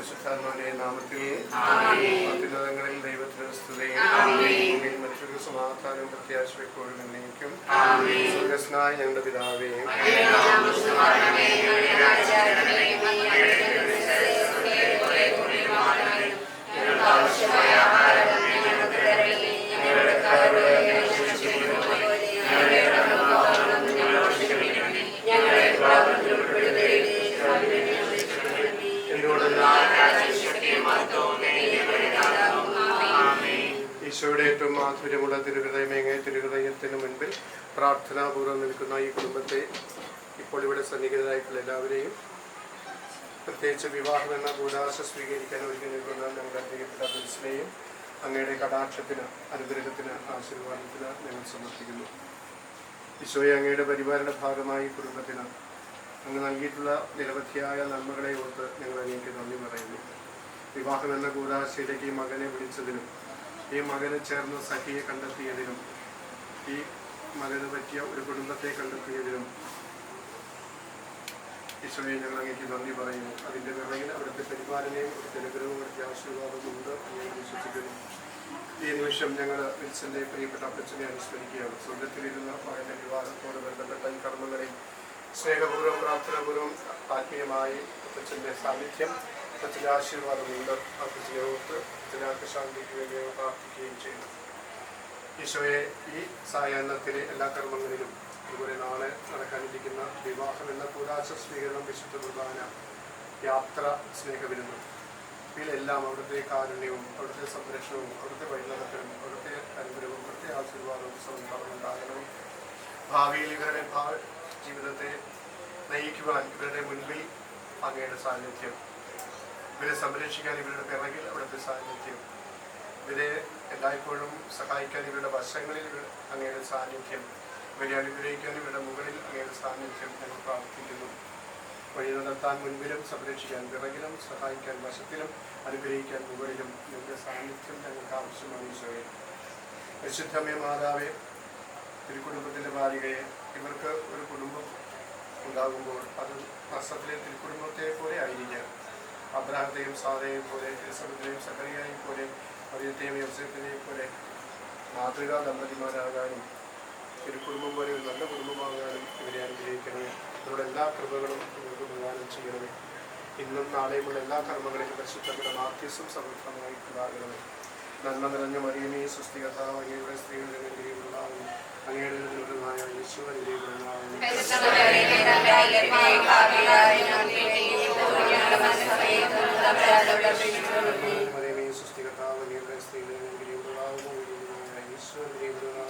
പരിശുദ്ധാത്മാവിന്റെ നാമത്തിൽ അത്യുന്നതങ്ങളിൽ ദൈവത്തിന് സ്തുതി. മറ്റൊരു സമാധാനം പ്രത്യാശ എപ്പോഴും എന്നേക്കും. സ്വർഗ്ഗസ്ഥനായ ഞങ്ങളുടെ പിതാവേ, ഈശോയുടെ ഏറ്റവും മാധുര്യമുള്ള തിരുഹൃദയമേങ്ങ തിരുഹൃദയത്തിന് മുൻപിൽ പ്രാർത്ഥനാപൂർവ്വം നിൽക്കുന്ന ഈ കുടുംബത്തെ, ഇപ്പോൾ ഇവിടെ സന്നിഹിതരായിട്ടുള്ള എല്ലാവരെയും, പ്രത്യേകിച്ച് വിവാഹം എന്ന കൂടാശ സ്വീകരിക്കാൻ ഒരുങ്ങി നിൽക്കുന്ന ഞങ്ങളുടെ പ്രിയപ്പെട്ട മനസ്സിനെയും അങ്ങയുടെ കടാക്ഷത്തിന്, അനുഗ്രഹത്തിന്, ആശീർവാദത്തിന് ഞങ്ങൾ സമർപ്പിക്കുന്നു. ഈശോയെ, അങ്ങയുടെ പരിപാലന ഭാഗമായി കുടുംബത്തിന് അങ്ങ് നൽകിയിട്ടുള്ള നിരവധിയായ നന്മകളെ ഓർത്ത് ഞങ്ങൾ അങ്ങേക്ക് നന്ദി പറയുന്നു. വിവാഹം എന്ന കൂടാശയിലേക്ക് ഈ മകനെ വിളിച്ചതിനും, ഈ മകന് ചേർന്ന് സഖിയെ കണ്ടെത്തിയതിനും, ഈ മകന് പറ്റിയ ഒരു കുടുംബത്തെ കണ്ടെത്തിയതിനും ഈശോയെ ഞങ്ങൾ അങ്ങേക്ക് നന്ദി പറയുന്നു. അതിൻ്റെ നിറയിൽ അവിടുത്തെ പരിപാലനയും അവിടുത്തെ അനുഗ്രഹവും അവിടുത്തെ ആശീർവാദവും ഉണ്ട് എന്ന് വിശ്വസിക്കുന്നു. ഈ നിമിഷം ഞങ്ങൾ വിൽസന്റെ പ്രിയപ്പെട്ട അപ്പച്ചനെ അനുസ്മരിക്കുകയാണ്. സ്വർഗത്തിലിരുന്ന മകന്റെ വിവാഹത്തോട് ബന്ധപ്പെട്ട ഈ കർമ്മങ്ങളിൽ സ്നേഹപൂർവ്വം, പ്രാർത്ഥനാപൂർവ്വം, ആത്മീയമായി അപ്പച്ചൻ്റെ സാന്നിധ്യം, അപ്പച്ചൻ്റെ ആശീർവാദമുണ്ട്. അപ്പച്ചനെ ഓർത്ത് അപ്പച്ചനാക്ക് ശാന്തിക്ക് വേണ്ടി പ്രാർത്ഥിക്കുകയും ചെയ്യുന്നു. ഈശോയെ, ഈ സായാഹ്നത്തിലെ എല്ലാ കർമ്മങ്ങളിലും, അതുപോലെ നാളെ നടക്കാനിരിക്കുന്ന വിവാഹം എന്ന കൂടാശ സ്വീകരണം, വിശുദ്ധ കുർബാന, യാത്ര, സ്നേഹവിരുന്നും, ഇതിലെല്ലാം അവിടുത്തെ കാരുണ്യവും അവിടുത്തെ സംരക്ഷണവും അവിടുത്തെ വഴിനടത്തലും അവിടുത്തെ അനുഗ്രഹവും അവിടുത്തെ ആശീർവാദവും സംഭവമുണ്ടാകണം. ഭാവിയിൽ ഇവരുടെ ജീവിതത്തെ നയിക്കുവാൻ ഇവരുടെ മുൻപിൽ അങ്ങയുടെ സാന്നിധ്യം, ഇവരെ സംരക്ഷിക്കാൻ ഇവരുടെ പിറകിൽ അവിടുത്തെ സാന്നിധ്യം, ഇവരെ എല്ലായ്പ്പോഴും സഹായിക്കാൻ ഇവരുടെ വശങ്ങളിൽ അങ്ങയുടെ സാന്നിധ്യം, ഇവരെ അനുഗ്രഹിക്കാൻ ഇവരുടെ മുകളിൽ അങ്ങയുടെ സാന്നിധ്യം ഞങ്ങൾ പ്രാർത്ഥിക്കുന്നു. വഴി നടത്താൻ മുൻപിലും സംരക്ഷിക്കാൻ പിറകിലും, സഹായിക്കാൻ വശത്തിലും, അനുഗ്രഹിക്കാൻ മുകളിലും നിങ്ങളുടെ സാന്നിധ്യം ഞങ്ങൾക്ക് ആവശ്യമാണ്. ഈശോയെ, പരിശുദ്ധമേ മാതാവേ, ഒരു കുടുംബത്തിൻ്റെ ബാലികയെ, ഇവർക്ക് ഒരു കുടുംബം ഉണ്ടാകുമ്പോൾ അത് നസ്രത്തിലെ തിരുക്കുടുംബത്തെ പോലെ ആയിരിക്കാം. അബ്രാഹത്തെയും സാറയെയും പോലെ, എലിസബത്തിനെയും സക്കറിയയെയും പോലെ, മറിയത്തെയും യോസേഫിനെയും പോലെ മാതൃകാ ദമ്പതിമാരാകാനും തിരുക്കുടുംബം പോലെ ഒരു നല്ല കുടുംബമാകാനും ഇവരെ അനുഗ്രഹിക്കണമേ. ഇവരുടെ എല്ലാ കൃപകളും ഇവർക്ക് പ്രദാനം ചെയ്യണമേ. ഇന്നും നാളെയുമുള്ള എല്ലാ കർമ്മങ്ങളിലും പരിശുദ്ധങ്ങളുടെ മാധ്യസ്ഥം സമൃദ്ധമായി ഉണ്ടാകണമേ. നന്മ നിറഞ്ഞ മറിയമേ, സ്വസ്തി കർത്താവ്, അങ്ങയുടെ സ്ത്രീകളുടെ അനുഗ്രഹിക്കുന്നതാകുന്നു. അങ്ങയുടെ ദുരിതമായ യേശു അനുഗ്രഹിക്കുന്നതാകുന്നു. മറിയമേ, സ്വസ്തി കർത്താവ്, അങ്ങയുടെ സ്ത്രീകളുടെ അനുഗ്രഹിക്കുന്നതാകുന്നു. യേശു അനുഗ്രഹിക്കുന്നതാകുന്നു.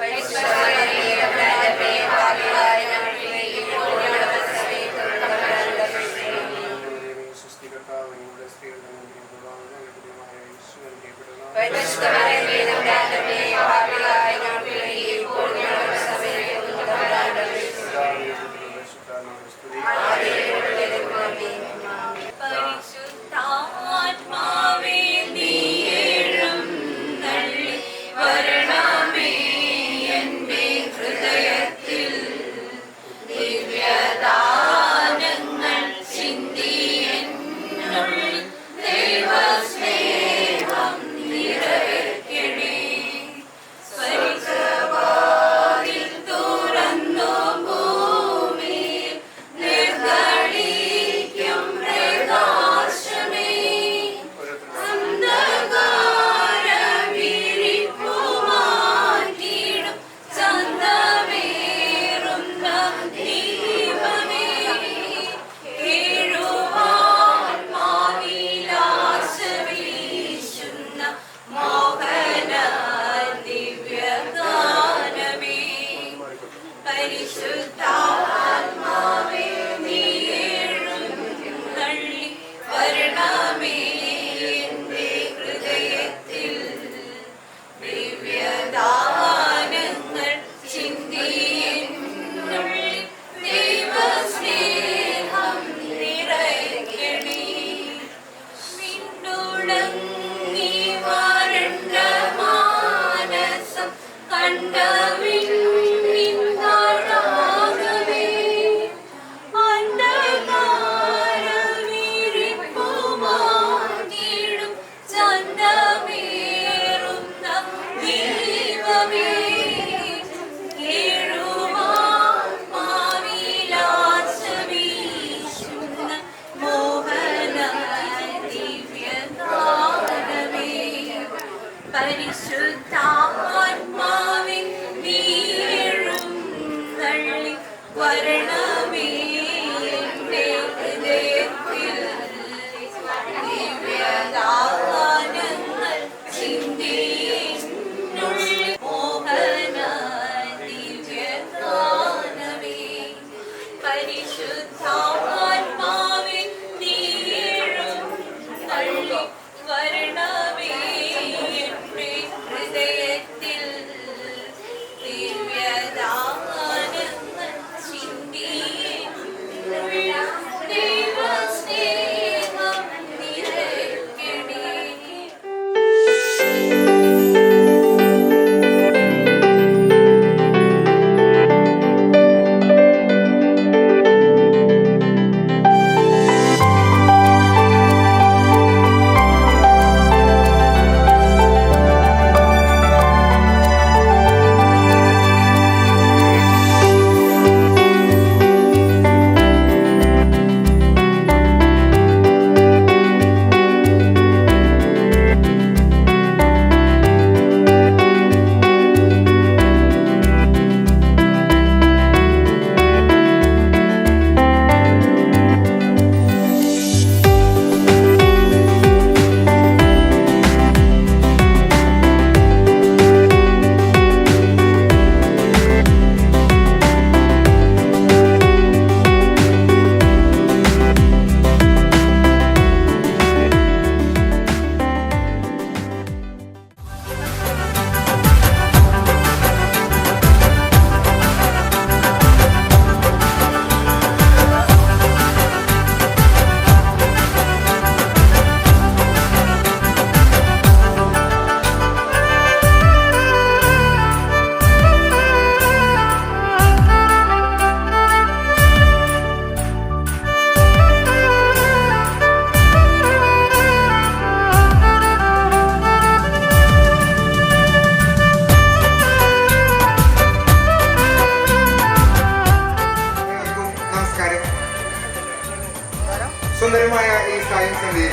സുന്ദരമായ ഈ സായൻസിന്റെ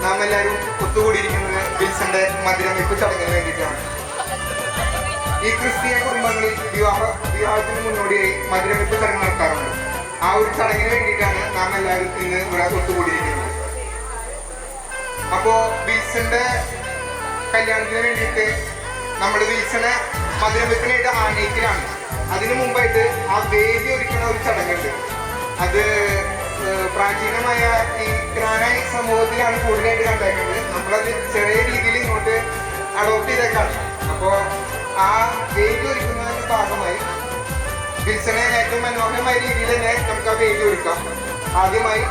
നാം എല്ലാവരും ഒത്തുകൂടിയിരിക്കുന്നത് വിൽസന്റെ മധുരവെപ്പ് ചടങ്ങിന് വേണ്ടിയിട്ടാണ്. ഈ ക്രിസ്തീയ കുടുംബങ്ങളിൽ വിവാഹത്തിന് മുന്നോടിയായി മധുരവെപ്പ് ചടങ്ങ് നടത്താറുണ്ട്. ആ ഒരു ചടങ്ങിന് വേണ്ടിയിട്ടാണ് നാം എല്ലാവരും ഇന്ന് ഇവിടെ ഒത്തുകൂടിയിരിക്കുന്നത്. അപ്പോ വിൽസന്റെ കല്യാണത്തിന് വേണ്ടിയിട്ട് നമ്മൾ വിൽസനെ മധുരവെപ്പിനായിട്ട് ആനയിക്കലാണ്. അതിനു മുമ്പായിട്ട് ആ വേദി ഒരുക്കുന്ന ഒരു ചടങ്ങുണ്ട്. അത് പ്രാചീനമായ ഈ ഗ്രാനായി സമൂഹത്തിലാണ് കൂടുതലായിട്ട് കണ്ടേക്കുന്നത്. നമ്മളത് ചെറിയ രീതിയിൽ ഇങ്ങോട്ട് അഡോപ്റ്റ് ചെയ്തേക്കാണ്. അപ്പോൾ ആ വേദി ഒരുക്കുന്നതിന്റെ ഭാഗമായി വിൽസനെ ഏറ്റവും മനോഹരമായ രീതിയിൽ തന്നെ നമുക്ക് ആ വേദി ഒരുക്കാം. ആദ്യമായി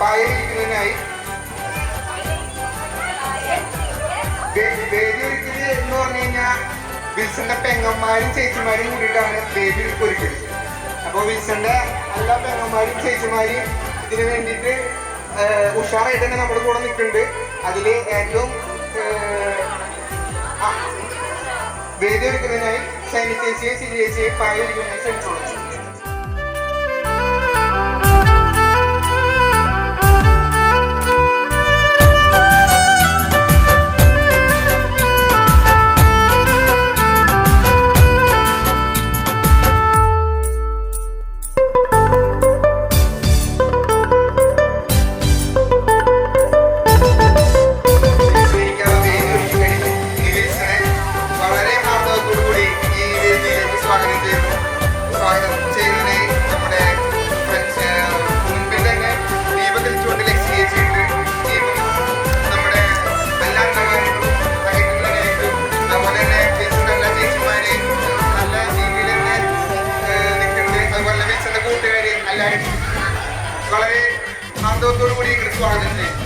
പായ ഇരിക്കുന്നതിനായി വേദി ഒരുക്കുന്നത് എന്ന് പറഞ്ഞു കഴിഞ്ഞാൽ വിൽസന്റെ പെങ്ങന്മാരും ചേച്ചിമാരും കൂടിയിട്ടാണ് വേദി ഒരുക്കുന്നത്. അപ്പോൾ വിൽസന്റെ എല്ലാ പെങ്ങന്മാരും ചേച്ചിമാരും ഇതിനു വേണ്ടിയിട്ട് ഉഷാറായിട്ട് തന്നെ നമ്മുടെ കൂടെ നിൽക്കുന്നുണ്ട്. അതിൽ ഏറ്റവും വേദി ഒരുക്കുന്നതിനായി ശൈനി ചേച്ചിയെ സിരി ചേച്ചിയെ പായ ഒരുക്കുന്നതിനായി ക്ഷണിച്ചോളൂ. വളരെ ആനന്ദത്തോടു കൂടി സ്വാഗതം ചെയ്യും.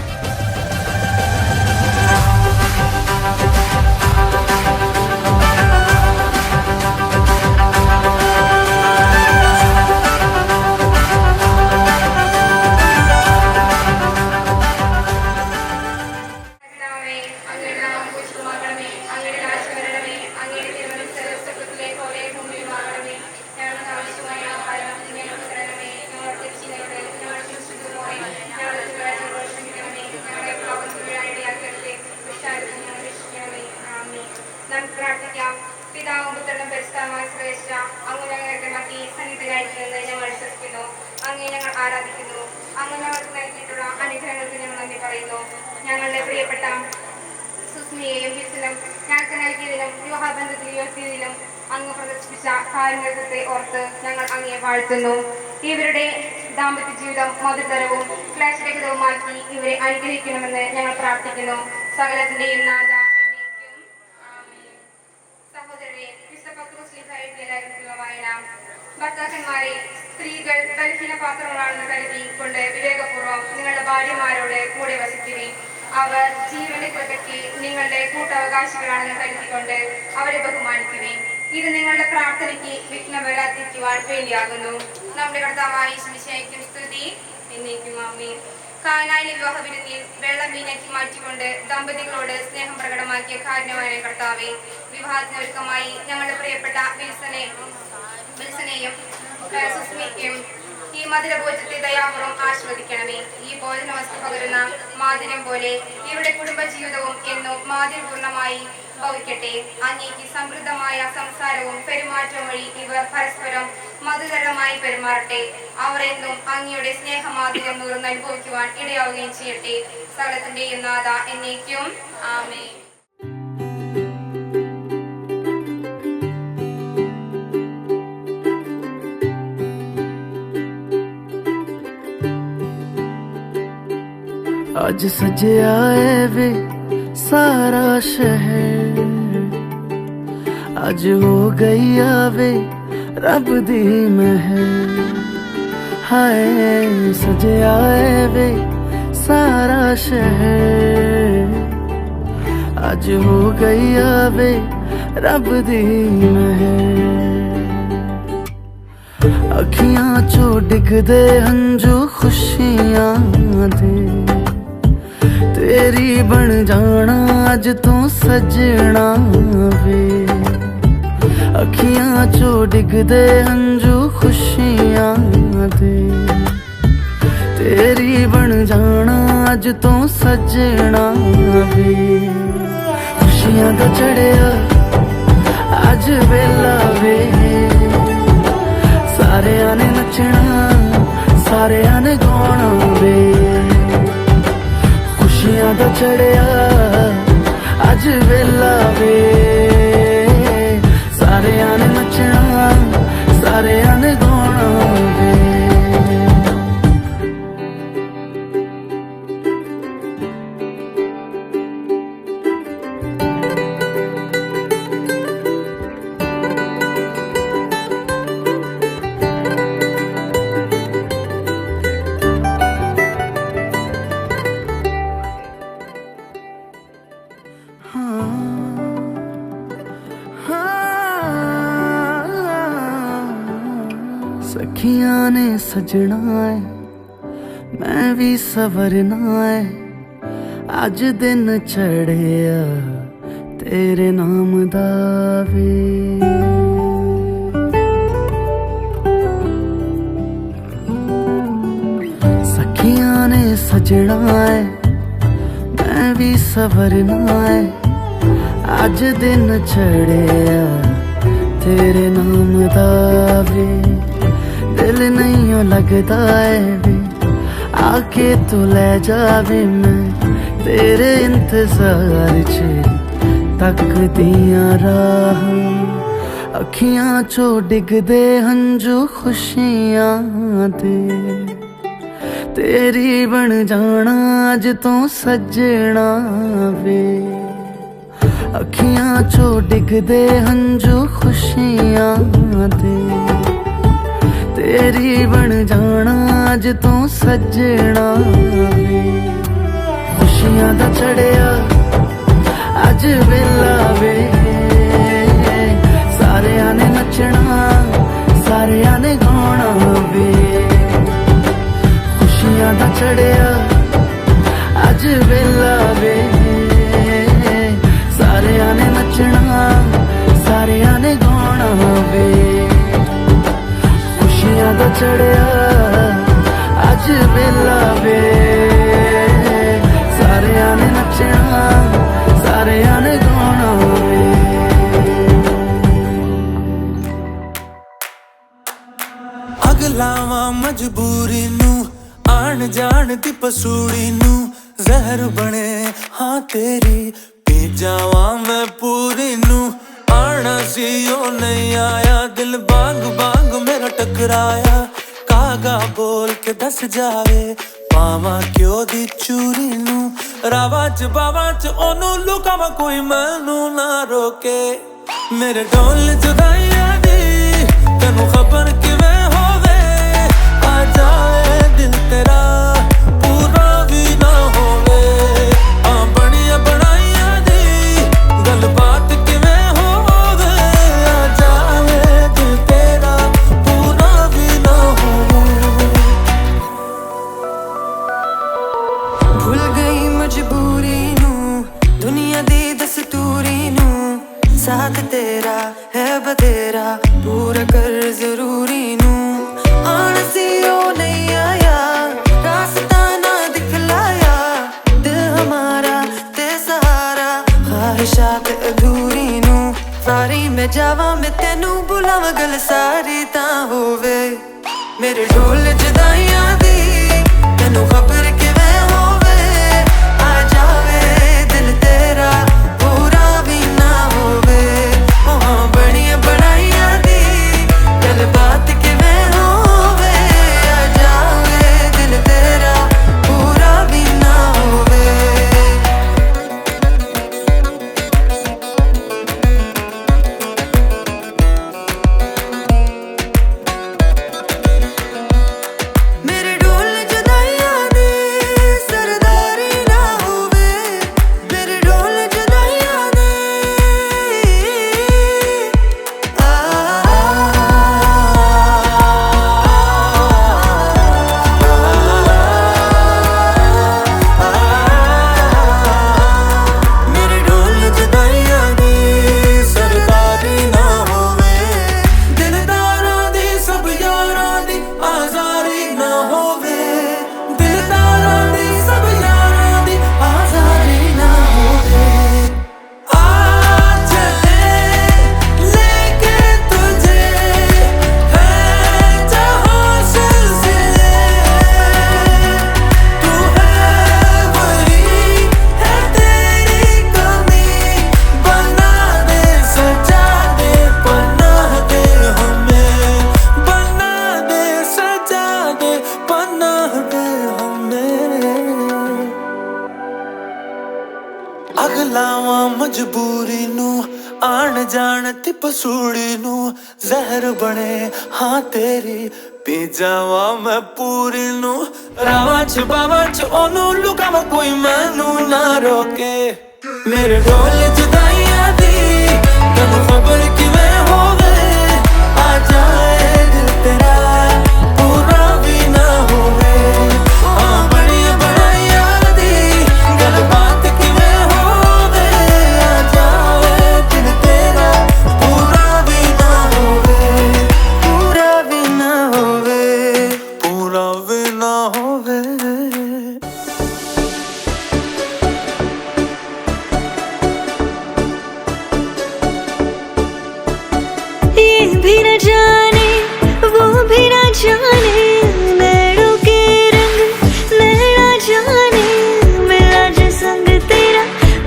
പിതാവും പുത്രനും പരിശുദ്ധമായ ശ്രേഷ്ഠ അങ്ങ് ഞങ്ങളുടെ മധ്യ സന്നിധിയായിരിക്കുന്നത് ഞങ്ങൾ വിശ്വസിക്കുന്നു. അങ്ങേ ഞങ്ങൾ ആരാധിക്കുന്നു. അങ്ങ് ഞങ്ങൾക്ക് നൽകിയിട്ടുള്ള അനുഗ്രഹങ്ങൾക്ക് ഞങ്ങൾ നന്ദി പറയുന്നു. ഞങ്ങളുടെ പ്രിയപ്പെട്ട സുസ്മിയെയും വിൽസനും ഞങ്ങൾക്ക് നൽകിയതിലും വിവാഹബന്ധത്തിൽ ഉയർത്തിയതിലും അങ്ങ് പ്രദർശിപ്പിച്ച കാരുണ്യത്തെ ഓർത്ത് ഞങ്ങൾ അങ്ങേ വാഴ്ത്തുന്നു. ഇവരുടെ ദാമ്പത്യ ജീവിതം മധുരതരവും ക്ലേശരഹിതവുമാക്കി ഇവരെ അനുഗ്രഹിക്കണമെന്ന് ഞങ്ങൾ പ്രാർത്ഥിക്കുന്നു. സകലത്തിന്റെയും നാഥ ഭർത്താക്കന്മാരെ, സ്ത്രീകൾ ബലഹീന പാത്രങ്ങളാണെന്ന് കരുതിക്കൊണ്ട് വിവേകപൂർവ്വം നിങ്ങളുടെ ഭാര്യമാരോട് കൂടെ വസിക്കുകയും അവർ ജീവന്റെ കൃപയ്ക്ക് നിങ്ങളുടെ കൂട്ടവകാശികളാണെന്ന് കരുതിക്കൊണ്ട് അവരെ ബഹുമാനിക്കുകയും ഇത് നിങ്ങളുടെ പ്രാർത്ഥനയ്ക്ക് വിഘ്നം വരാതിരിക്കുവാൻ വേണ്ടിയാകുന്നു. നമ്മുടെ കർത്താവായ യേശുമിശിഹായ്ക്കും സ്തുതി എന്നേക്കും ആമേൻ. കാനായിലെ വിവാഹ വിരുന്നിൽ വെള്ളം വീഞ്ഞാക്കി മാറ്റിക്കൊണ്ട് ദമ്പതികളോട് സ്നേഹം പ്രകടമാക്കിയ കാരുണ്യമായ കർത്താവെ, വിവാഹത്തിനൊരുക്കമായി ഞങ്ങളുടെ പ്രിയപ്പെട്ട വിൽസനെയും സുസ്മിക്കും ഈ മധുരഭോജത്തെ ദയാപൂർവ്വം ആസ്വദിക്കണമേ. ഈ ഭോജന വസ്തു പകരുന്ന മാധുര്യം പോലെ ഇവരുടെ കുടുംബജീവിതവും എന്നും മാധുര്യപൂർണമായി ഭവിക്കട്ടെ. അങ്ങേക്ക് സമൃദ്ധമായ സംസാരവും പെരുമാറ്റവും വഴി ഇവർ പരസ്പരം മധുരമായി പെരുമാറട്ടെ. അവർ എന്നും അങ്ങയുടെ സ്നേഹമാധുര്യം നൂർന്ന് അനുഭവിക്കുവാൻ ഇടയാവുകയും ചെയ്യട്ടെ. സകലത്തിന്റെയും നാഥ എന്നേക്കും ആമേൻ. आज सजया है वे सारा शहर, आज हो गई आवे रब दी महर। हाय सजया है वे सारा शहर, आज हो गई आवे रब दी महर। अखियां चो डिगदे हंजू खुशियां दे, तेरी बन जाना अज तू सजना वे। अखियां चो डिगदे हंजू खुशियां दे, तेरी बन जाना अज तो सजना वे खुशियां दा चढ़िया अज वेला वे सारियां ने नचना सारियां ने गाना वे खुशियां दा चढ़िया अज वेला वे सारियां ने नचना सारियां ने गाना वे सखियां ने सजना है मैं भी सवरना है अज दिन चढ़िया तेरे नाम दा वे सखियां ने सजना है मैं भी सवरना है अज दिन चढ़िया तेरे नाम दा वे दिल नहीं लगता है वे आके तू ले जावे मैं तेरे इंतजार च तक दिया राह अखियां चो डिगदे हंजू खुशियां दे तेरी बन जाना अज तो सजना वे अखियां चो डिगदे हंजू खुशियां दे तेरी बन जाना अज तो सजना वे खुशियां दा चढ़िया अज वेला वे सारियां ने नचना सारियां ने गाना वे खुशियां दा चढ़िया अज वेला वे सारियां ने नचना सारियां ने गाना वे खुशियां दा चढ़िया अज वेला वे सारियां ने नचना सारियां ने गाना वे अग लावां मजबूरी नू आण जान दी पसूड़ी नू जहर बने हाँ तेरी पी जावां मैं पूरी नू आना सी ओ नहीं आया दिल बांग बांग मेरा टकराया कागा बोल के दस जावे पावा क्यों दी चूरी नू रावा च बावा च ओनू लुकावा कोई मैनू ना रोके मेरे ढोल जुदाइयां दी तैनू खबर किवें होवे आ जाए दिल तेरा पूरा भी ना होवे आ बनिया बनाइयां दी गल बात किवें होवे आ जाए दिल तेरा पूरा भी ना होवे भूल गई मजबूरी नू दुनिया दी दस्तूरी नू साथ तेरा है बतेरा पूरा कर जरूरी नू आना सी ओ नहीं आया रास्ता ना दिखलाया दिल हमारा ते सहारा ख्वाहिशात अधूरी नू सारी मैं जावा मैं तेनू बुलावा गल सारी ता होवे मेरे ढोल जुदाइयां दी तेनू खबर किवें होवे आ जावे दिल तेरा पूरा भी ना होवे ओ हाँ बनिया बनाइयां दी गल बात किवें होवे आ जावे दिल तेरा पूरा भी ना होवे मेरे ढोल जुदाइयां दी मजबूरी नू आन जान ती पसूड़ी नू जहर बने हाँ तेरी पी जावा मैं पूरी नू रावा च बावा च ओनू लुकावा कोई मैनू ना रोके मेरे ढोल जुदाइयां दी तन्नू खबर किवें होवे आ जाए दिल तेरा पूरा भी ना होवे हाँ बड़िया बनाइया दी गल बात किवें होवे आ जाए दिल तेरा पूरा भी ना होवे पूरा भी ना होवे पूरा भी ना होवे ये भी न जाने वो भी न जाने नैनों के रंग नैना जाने मिला जो संग तेरा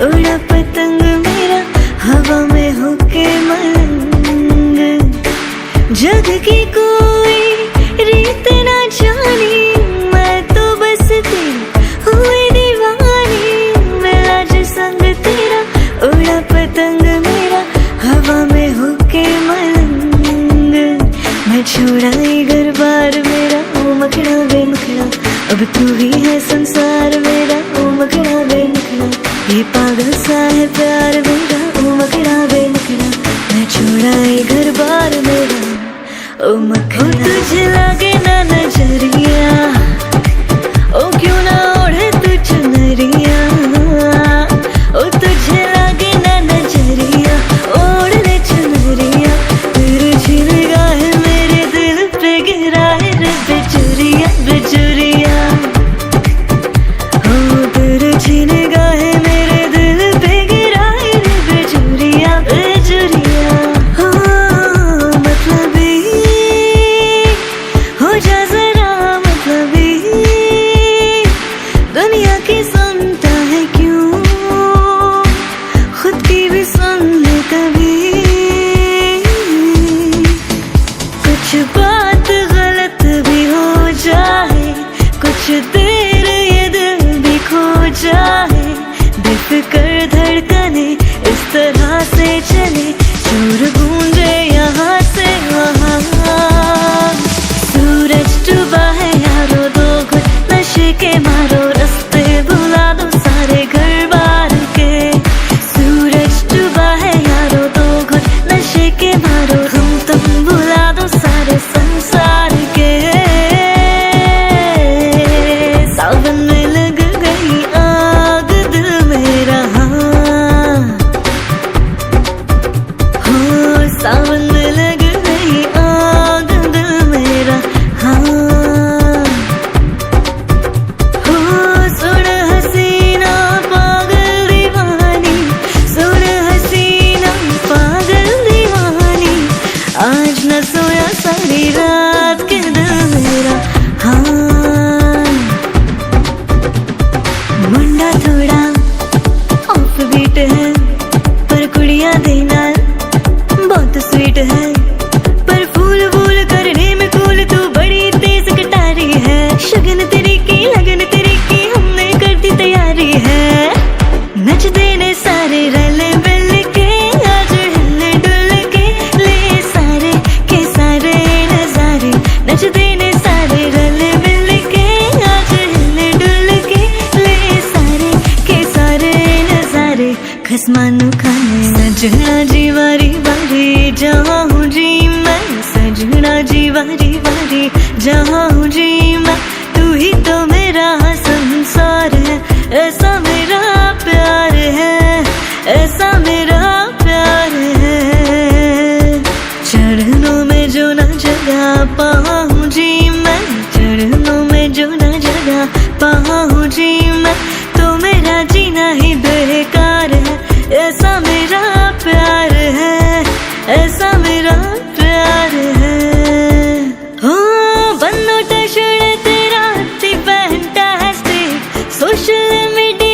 उड़ा पतंग मेरा हवा में होके मलंग जग की कोई रीत न जानी मैं तो बस तेरी हुई दीवानी मिला जो संग तेरा उड़ा पतंग मेरा हवा में होके मलंग मैं छोड़ाई घर बार मेरा ओ मखना वे मखना अब तू ही है संसार मेरा ओ मखना वे मखना ये पागल सा है प्यार मेरा ओ मखना वे मखना मैं छोड़ाई घर बार मेरा ओ मखना तुझे लगे ना नजरिया ओ क्यों ना ओढ़े तू चुनरिया ओ तुझे लगे ना नजरिया ओढ़ ले चुनरिया तेरे झिलगा है मेरे दिल पे गिरा है रे बेचुरिया बेचुरिया ओ तेरे झिलगा है मेरे दिल पे गिरा है रे बेचुरिया बेचुरिया हो मतलबी हो जा जरा मतलबी दुनिया की सुनता है क्यों खुद की भी सुन ले कभी कुछ बात गलत भी हो जाए कुछ देर ये दिल भी खो जाए बेफिक्र धड़कने इस तरह से चले शोर गूंजे यहाँ से वहाँ सूरज डूबा है यारो दो घुट नशे के मारो रास्ते भुला दो सारे घर बार के सूरज डूबा है यारो दो घुट नशे के मारो हम तुम भुला दो सारे संसार के सावन में लग गई आग दिल मेरा हो सावन में लग गई आग दिल मेरा हो सुन हसीना पागल दीवानी सुन हसीना पागल दीवानी आज न सोया सारी रात के दिल मेरा मुंडा थोड़ा ऑफ बीट है पर कुड़िया देना बहुत स्वीट है पर फूल फूल करने में फूल तू बड़ी तेज कटारी है शगन तेरी की लगन तेरी की हमने कर दी तैयारी है नच देने सारे रल मिल के आज हिल डुल के ले सारे के सारे नजारे नच देने सारे रल मिल के आज हिल डुल के ले सारे के सारे नजारे खसमानू खाने सजना जी वारी वारी जहाँ हूँ जी मैं सजना जी वारी वारी जहाँ हूँ जी मैं तू ही तो मेरा संसार है ऐसा मेरा प्यार है ऐसा मेरा प्यार है चरणों में जो न जगह पाऊँ जी मैं चरणों में जो न जगह पाऊँ जी मैं तो मेरा जीना ही बेकार है ऐसा मेरा प्यार है ऐसा मेरा प्यार है हो बन्नो टशड़ तेरा ती फैंटास्टिक सोशल मीडिया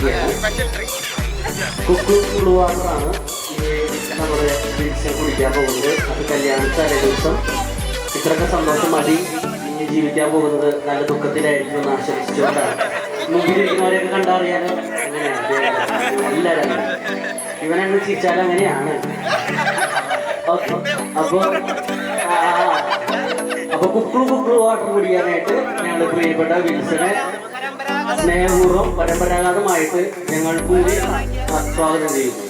അവതരിപ്പിക്കുകയാണ്. കുക്കു കുളുവാറാണ് നമ്മുടെ വിൽസൺ കുടിക്കാൻ പോകുന്നത്. അത് കല്യാണത്തലേ ദിവസം ഇത്രയൊക്കെ സന്തോഷം മതി, ഇനി ജീവിക്കാൻ പോകുന്നത് നല്ല ദുഃഖത്തിലായിരിക്കും എന്ന് ആശംസിച്ചുകൊണ്ടാണ്. മുമ്പിലിരിക്കുന്നവരെയൊക്കെ കണ്ടറിയാൻ അങ്ങനെയാണ് എല്ലാവരും. ഇവനെന്ന് ചിരിച്ചാൽ അങ്ങനെയാണ്. അപ്പൊ കുക്കളു വാട്ടർ കുടിക്കാനായിട്ട് ഞങ്ങൾ പ്രിയപ്പെട്ട വിൽസനെ സ്നേഹപൂർവ്വം പരമ്പരാഗതമായിട്ട് ഞങ്ങൾ കൂടി സ്വാഗതം ചെയ്യുന്നു.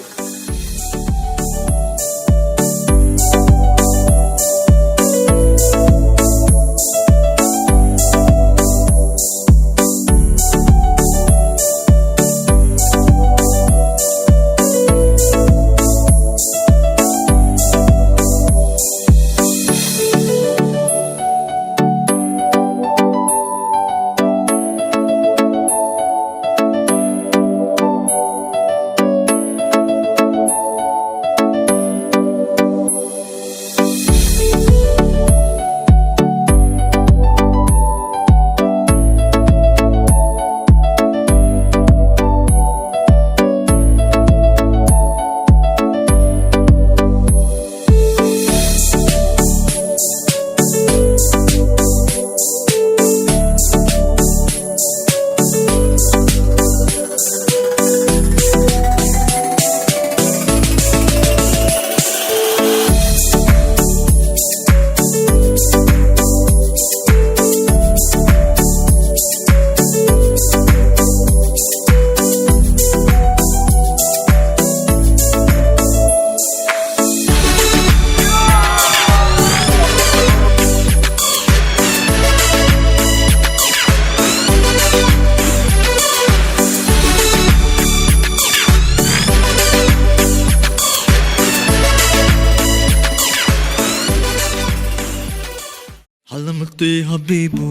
Halamati Habibu,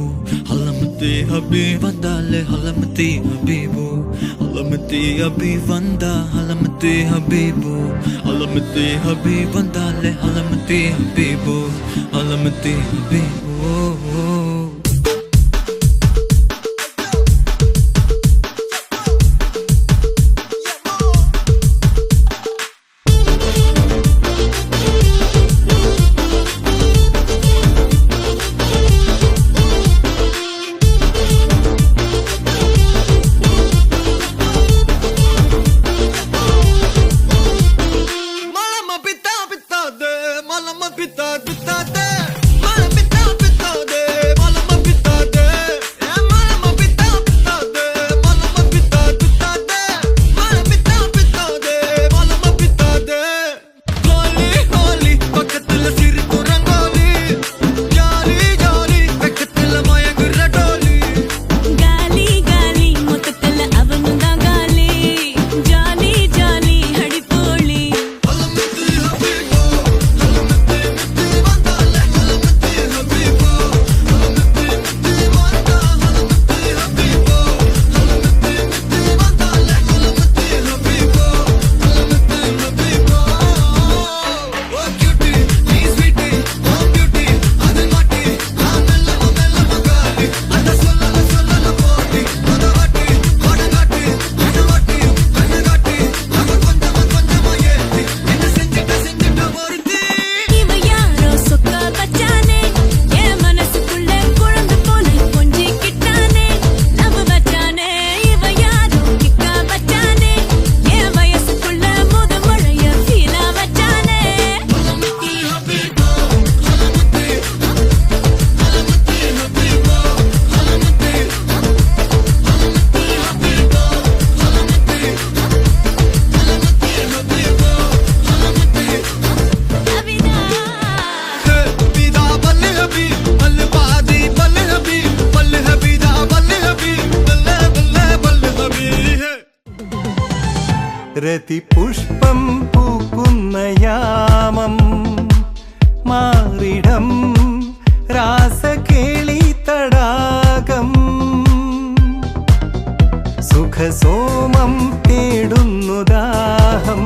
Halamati Habibandale, Halamati Habibu, Halamati Habibanda, Halamati Habibu, Halamati Habibandale, Halamati Habibu, Halamati Habibu. Rathipushpam പൂക്കുന്ന യാമം മാറിടം രാസകേളി തടാകം സുഖസോമം തേടുന്നു ദാഹം